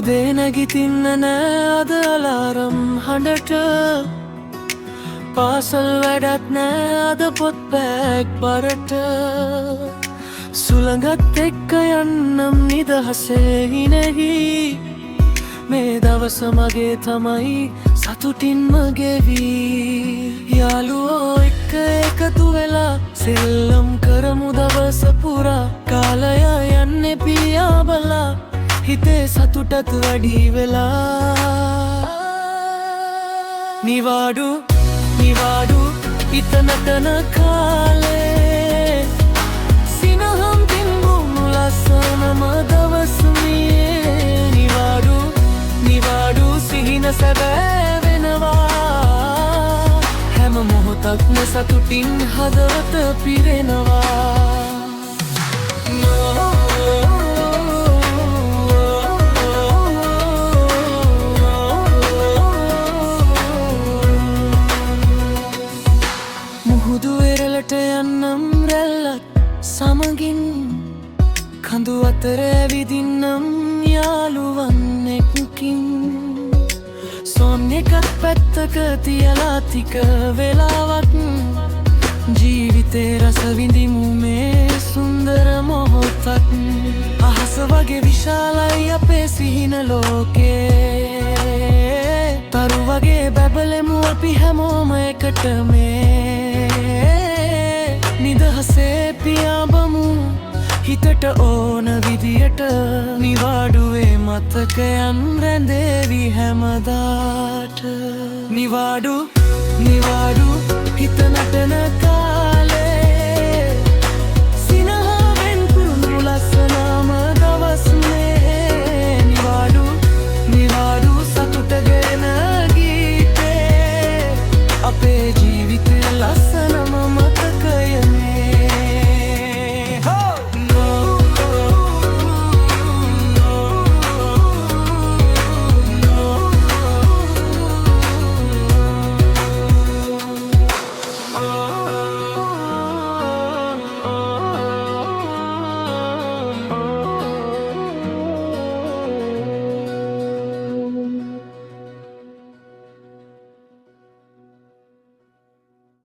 උදේ නැගිටින්න නෑ අද අලාරම් හඬට පාසල් වැඩත් නෑ අද පොත් බෑග් බරට සුළඟත් එක්ක යන්නම් නිදහසේ හිනෙහි මේ දවස මගේ තමයි සතුටින්ම ගෙවී යාළුවෝ එක්ක එකතු වෙලා සෙල්ලම් කරමු දවස පුරා කාලය යන්නේ පියාඹලා හිතේ සතුටත් වැඩි වෙලා නිවාඩු ඉතනටන කාලේ සිනහම් පින්බුණු ලස්සනම දවස් මේ නිවාඩු සිහින සැබෑ වෙනවා හැම මොහොතක්ම සතුටින් හදවත පිරෙනවා මුහුදු වෙරළට යන්නම් රැල්ලත් සමගින් කඳු අතර ඇවිදින්නම් යාළුවන් එක්කින් සොන් එකක් පැත්තක තියලා ටික වෙලාවක් ජීවිතේ රස විඳිමු මේ සුන්දර මොහොතක් අහස වගේ විශාලයි අපේ සිහින ලෝකේ තරු වගේ බැබලෙමු අපි හැමෝම එකට මේ නිදහසේ පියාඹමු හිතට ඕන විදියට නිවාඩුවේ මතකයන් රැඳේවි හැමදාට නිවාඩු හිත නටන